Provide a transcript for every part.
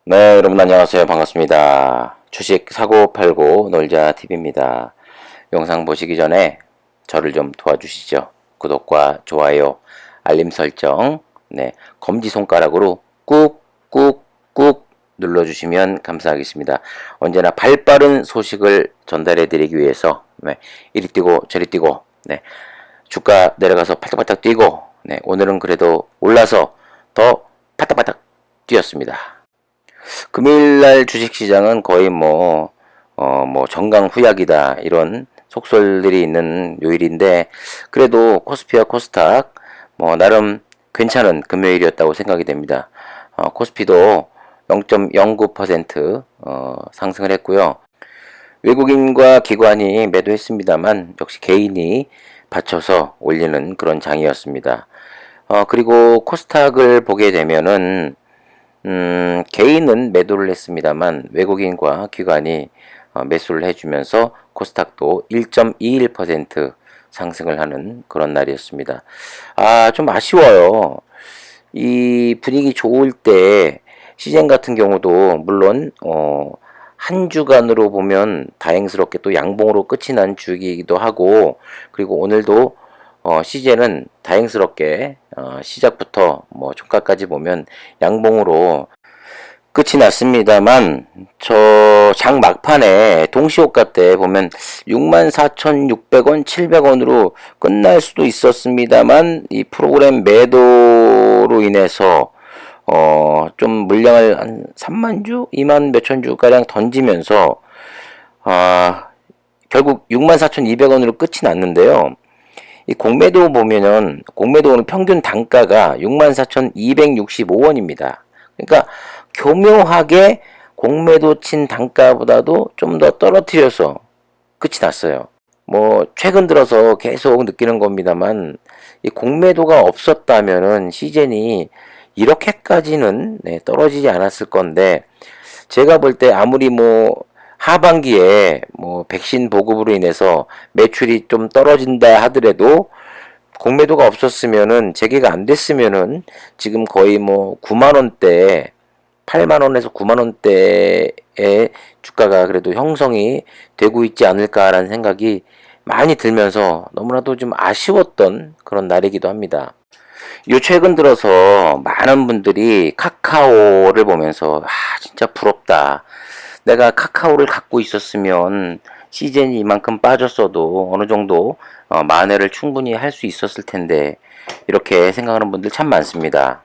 네, 여러분 안녕하세요. 반갑습니다. 주식 사고 팔고 놀자 TV입니다. 영상 보시기 전에 저를 좀 도와주시죠. 구독과 좋아요, 알림 설정, 검지손가락으로 꾹꾹꾹 눌러주시면 감사하겠습니다. 언제나 발빠른 소식을 전달해 드리기 위해서 이리 뛰고 저리 뛰고 주가 내려가서 팔딱팔딱 뛰고 오늘은 그래도 올라서 더 팔딱팔딱 뛰었습니다. 금요일날 주식시장은 거의 정강후약이다 이런 속설들이 있는 요일인데 그래도 코스피와 코스닥 나름 괜찮은 금요일이었다고 생각이 됩니다. 코스피도 0.09% 상승을 했고요. 외국인과 기관이 매도했습니다만 역시 개인이 받쳐서 올리는 그런 장이었습니다. 그리고 코스닥을 보게 되면은 개인은 매도를 했습니다만 외국인과 기관이 매수를 해주면서 코스닥도 1.21% 상승을 하는 그런 날이었습니다. 좀 아쉬워요. 이 분위기 좋을 때 시장 같은 경우도 물론 한 주간으로 보면 다행스럽게 또 양봉으로 끝이 난 주기이기도 하고 그리고 오늘도 시제는 다행스럽게 시작부터 종가까지 보면 양봉으로 끝이 났습니다만 저 장 막판에 동시호가 때 보면 64,600원, 700원으로 끝날 수도 있었습니다만 이 프로그램 매도로 인해서 좀 물량을 한 3만 주, 2만 몇천 주 가량 던지면서 결국 64,200원으로 끝이 났는데요. 이 공매도 보면은 공매도 오늘 평균 단가가 64,265원입니다. 그러니까 교묘하게 공매도 친 단가보다도 좀 더 떨어뜨려서 끝이 났어요. 최근 들어서 계속 느끼는 겁니다만 이 공매도가 없었다면은 시젠이 이렇게까지는 떨어지지 않았을 건데 제가 볼 때 아무리 하반기에 백신 보급으로 인해서 매출이 좀 떨어진다 하더라도 공매도가 없었으면은 재개가 안 됐으면은 지금 거의 9만 원대 8만 원에서 9만 원대의 주가가 그래도 형성이 되고 있지 않을까라는 생각이 많이 들면서 너무나도 좀 아쉬웠던 그런 날이기도 합니다. 요 최근 들어서 많은 분들이 카카오를 보면서 진짜 부럽다. 내가 카카오를 갖고 있었으면 시즌이 이만큼 빠졌어도 어느 정도 만회를 충분히 할 수 있었을 텐데 이렇게 생각하는 분들 참 많습니다.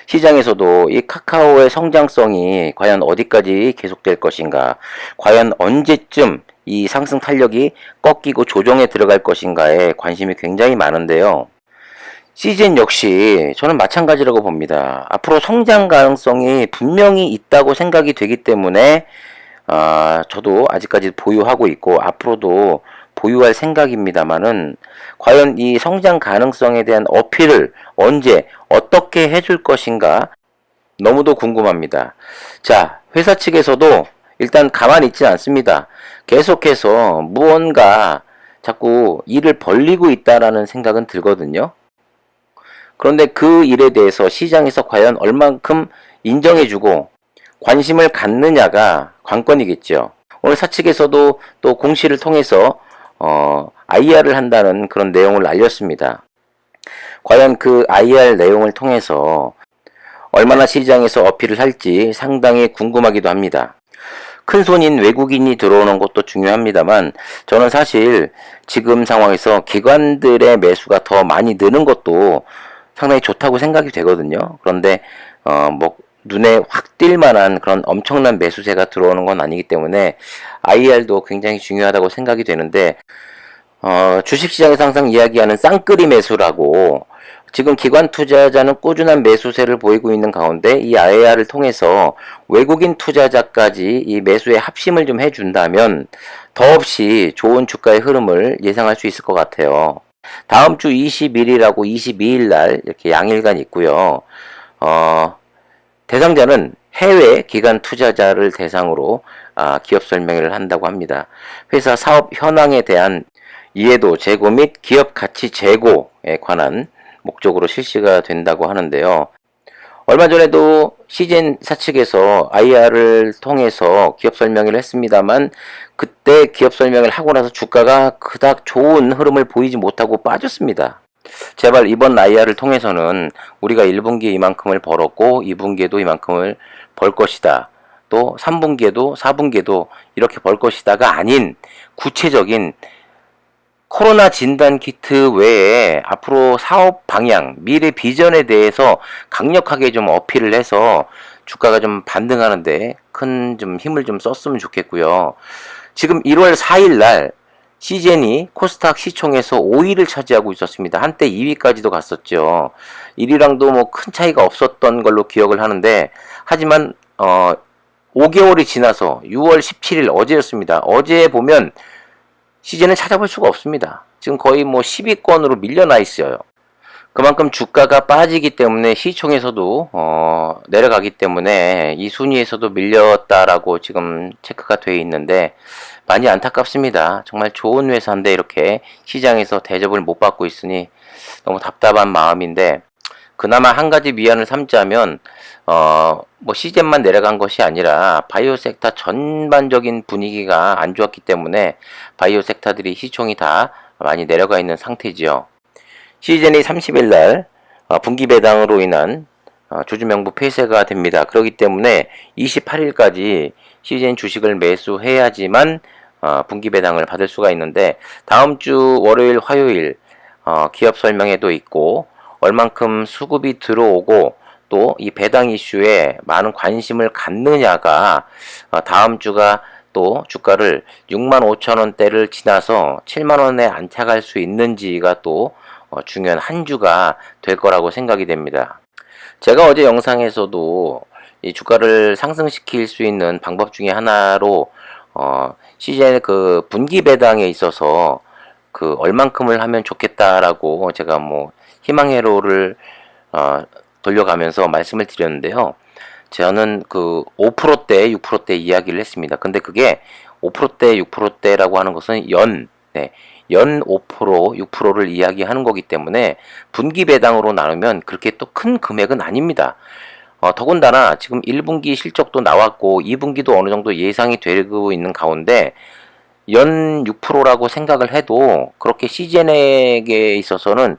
시장에서도 이 카카오의 성장성이 과연 어디까지 계속될 것인가, 과연 언제쯤 이 상승 탄력이 꺾이고 조정에 들어갈 것인가에 관심이 굉장히 많은데요. 시즌 역시 저는 마찬가지라고 봅니다. 앞으로 성장 가능성이 분명히 있다고 생각이 되기 때문에 저도 아직까지 보유하고 있고 앞으로도 보유할 생각입니다만은 과연 이 성장 가능성에 대한 어필을 언제 어떻게 해줄 것인가 너무도 궁금합니다. 자, 회사 측에서도 일단 가만히 있지 않습니다. 계속해서 무언가 자꾸 일을 벌리고 있다라는 생각은 들거든요. 그런데 그 일에 대해서 시장에서 과연 얼만큼 인정해주고 관심을 갖느냐가 관건이겠죠. 오늘 사측에서도 또 공시를 통해서 IR을 한다는 그런 내용을 알렸습니다. 과연 그 IR 내용을 통해서 얼마나 시장에서 어필을 할지 상당히 궁금하기도 합니다. 큰 손인 외국인이 들어오는 것도 중요합니다만 저는 사실 지금 상황에서 기관들의 매수가 더 많이 느는 것도 상당히 좋다고 생각이 되거든요. 그런데 눈에 확 띌 만한 그런 엄청난 매수세가 들어오는 건 아니기 때문에 IR도 굉장히 중요하다고 생각이 되는데 주식시장에서 항상 이야기하는 쌍끌이 매수라고 지금 기관 투자자는 꾸준한 매수세를 보이고 있는 가운데 이 IR을 통해서 외국인 투자자까지 이 매수에 합심을 좀 해준다면 더없이 좋은 주가의 흐름을 예상할 수 있을 것 같아요. 다음 주 20일이라고 22일 날 이렇게 양일간 있고요. 대상자는 해외 기관 투자자를 대상으로 기업 설명회를 한다고 합니다. 회사 사업 현황에 대한 이해도 제고 및 기업 가치 제고에 관한 목적으로 실시가 된다고 하는데요. 얼마 전에도 CJ사 측에서 IR을 통해서 기업 설명회를 했습니다만 그때 기업 설명회를 하고 나서 주가가 그닥 좋은 흐름을 보이지 못하고 빠졌습니다. 제발 이번 IR을 통해서는 우리가 1분기에 이만큼을 벌었고 2분기에도 이만큼을 벌 것이다. 또 3분기에도 4분기에도 이렇게 벌 것이다가 아닌 구체적인 코로나 진단 키트 외에 앞으로 사업 방향, 미래 비전에 대해서 강력하게 좀 어필을 해서 주가가 좀 반등하는데 큰 좀 힘을 좀 썼으면 좋겠고요. 지금 1월 4일 날 CJN이 코스닥 시총에서 5위를 차지하고 있었습니다. 한때 2위까지도 갔었죠. 1위랑도 뭐 큰 차이가 없었던 걸로 기억을 하는데 하지만 5개월이 지나서 6월 17일 어제였습니다. 어제 보면 CJ는 찾아볼 수가 없습니다. 지금 거의 뭐 10위권으로 밀려나 있어요. 그만큼 주가가 빠지기 때문에 시총에서도 내려가기 때문에 이 순위에서도 밀렸다라고 지금 체크가 되어 있는데 많이 안타깝습니다. 정말 좋은 회사인데 이렇게 시장에서 대접을 못 받고 있으니 너무 답답한 마음인데 그나마 한 가지 위안을 삼자면 뭐 CJ만 내려간 것이 아니라 바이오 섹터 전반적인 분위기가 안 좋았기 때문에 바이오 섹터들이 시총이 다 많이 내려가 있는 상태지요. CJN이 30일 날 분기 배당으로 인한 조주명부 폐쇄가 됩니다. 그렇기 때문에 28일까지 CJN 주식을 매수해야지만 분기 배당을 받을 수가 있는데 다음 주 월요일, 화요일 기업 설명회도 있고 얼만큼 수급이 들어오고 또 이 배당 이슈에 많은 관심을 갖느냐가 다음 주가 또 주가를 65,000원대를 지나서 7만원에 안착할 수 있는지가 또 중요한 한 주가 될 거라고 생각이 됩니다. 제가 어제 영상에서도 이 주가를 상승시킬 수 있는 방법 중에 하나로 CJN 그 분기 배당에 있어서 그 얼만큼을 하면 좋겠다라고 제가 뭐 희망회로를 돌려가면서 말씀을 드렸는데요. 저는 그 5%대, 6%대 이야기를 했습니다. 근데 그게 5%대, 6%대라고 하는 것은 연 5%, 6%를 이야기하는 거기 때문에 분기 배당으로 나누면 그렇게 또 큰 금액은 아닙니다. 더군다나 지금 1분기 실적도 나왔고 2분기도 어느 정도 예상이 되고 있는 가운데 연 6%라고 생각을 해도 그렇게 CJN에게 있어서는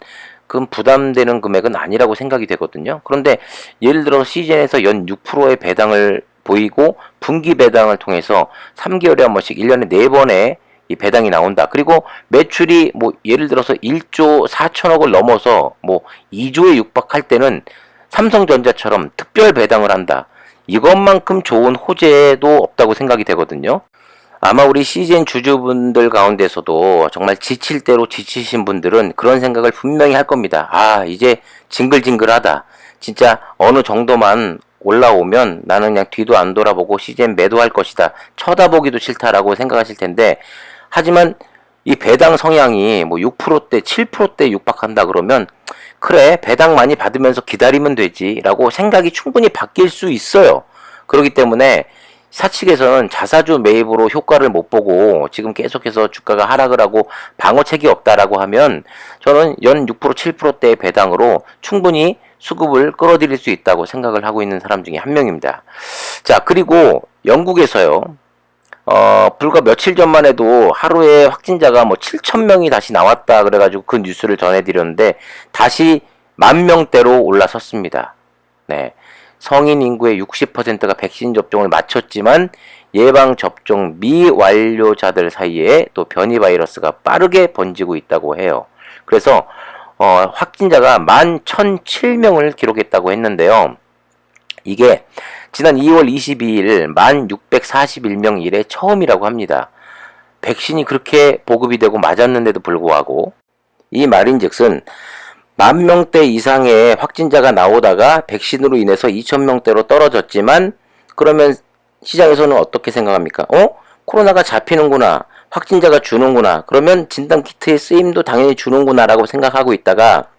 그 부담되는 금액은 아니라고 생각이 되거든요. 그런데 예를 들어 CJN에서 연 6%의 배당을 보이고 분기 배당을 통해서 3개월에 한 번씩 1년에 4번의 이 배당이 나온다. 그리고 매출이 뭐 예를 들어서 1조 4천억을 넘어서 뭐 2조에 육박할 때는 삼성전자처럼 특별 배당을 한다. 이것만큼 좋은 호재도 없다고 생각이 되거든요. 아마 우리 CJN 주주분들 가운데서도 정말 지칠 대로 지치신 분들은 그런 생각을 분명히 할 겁니다. 아, 이제 징글징글하다. 진짜 어느 정도만 올라오면 나는 그냥 뒤도 안 돌아보고 CJN 매도할 것이다. 쳐다보기도 싫다라고 생각하실 텐데 하지만 이 배당 성향이 뭐 6%대, 7%대 육박한다 그러면 그래, 배당 많이 받으면서 기다리면 되지 라고 생각이 충분히 바뀔 수 있어요. 그렇기 때문에 사측에서는 자사주 매입으로 효과를 못 보고 지금 계속해서 주가가 하락을 하고 방어책이 없다라고 하면 저는 연 6%, 7%대의 배당으로 충분히 수급을 끌어들일 수 있다고 생각을 하고 있는 사람 중에 한 명입니다. 자, 그리고 영국에서요. 불과 며칠 전만 해도 하루에 확진자가 뭐 7,000명이 다시 나왔다 그래가지고 그 뉴스를 전해드렸는데 다시 10,000명대로 올라섰습니다. 네. 성인 인구의 60%가 백신 접종을 마쳤지만 예방접종 미완료자들 사이에 또 변이 바이러스가 빠르게 번지고 있다고 해요. 그래서 확진자가 11,007명을 기록했다고 했는데요. 이게 지난 2월 22일 1,641명 이래 처음이라고 합니다. 백신이 그렇게 보급이 되고 맞았는데도 불구하고 이 말인즉슨 10,000명대 이상의 확진자가 나오다가 백신으로 인해서 2,000명대로 떨어졌지만 그러면 시장에서는 어떻게 생각합니까? 코로나가 잡히는구나. 확진자가 주는구나. 그러면 진단키트의 쓰임도 당연히 주는구나 라고 생각하고 있다가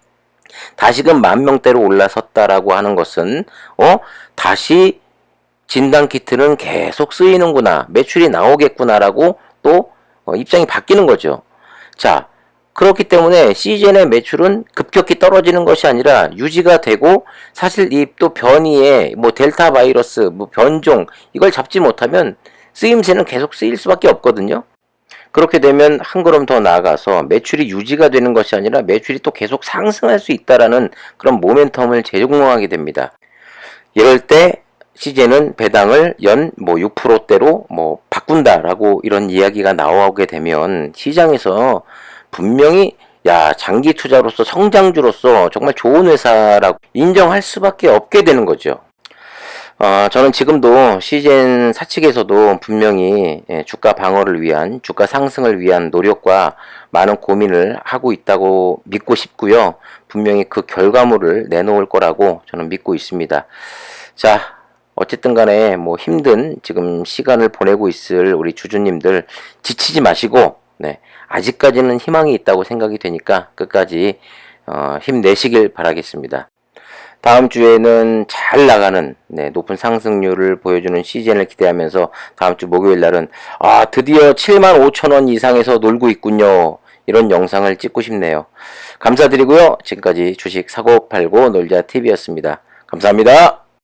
다시금 10,000명대로 올라섰다라고 하는 것은 다시 진단키트는 계속 쓰이는구나. 매출이 나오겠구나라고 또 입장이 바뀌는 거죠. 자, 그렇기 때문에 시즌의 매출은 급격히 떨어지는 것이 아니라 유지가 되고, 사실 이 또 변이의 뭐 델타 바이러스, 뭐 변종, 이걸 잡지 못하면 쓰임새는 계속 쓰일 수밖에 없거든요. 그렇게 되면 한 걸음 더 나아가서 매출이 유지가 되는 것이 아니라 매출이 또 계속 상승할 수 있다라는 그런 모멘텀을 제공하게 됩니다. 이럴 때 CJ는 배당을 연 뭐 6%대로 뭐 바꾼다라고 이런 이야기가 나오게 되면 시장에서 분명히 야, 장기 투자로서 성장주로서 정말 좋은 회사라고 인정할 수밖에 없게 되는 거죠. 저는 지금도 시젠 사측에서도 분명히 주가 방어를 위한, 주가 상승을 위한 노력과 많은 고민을 하고 있다고 믿고 싶고요. 분명히 그 결과물을 내놓을 거라고 저는 믿고 있습니다. 자, 어쨌든 간에 뭐 힘든 지금 시간을 보내고 있을 우리 주주님들 지치지 마시고, 네, 아직까지는 희망이 있다고 생각이 되니까 끝까지 힘내시길 바라겠습니다. 다음 주에는 잘 나가는, 네, 높은 상승률을 보여주는 시즌을 기대하면서 다음 주 목요일 날은 드디어 75,000원 이상에서 놀고 있군요. 이런 영상을 찍고 싶네요. 감사드리고요. 지금까지 주식 사고 팔고 놀자 TV였습니다. 감사합니다.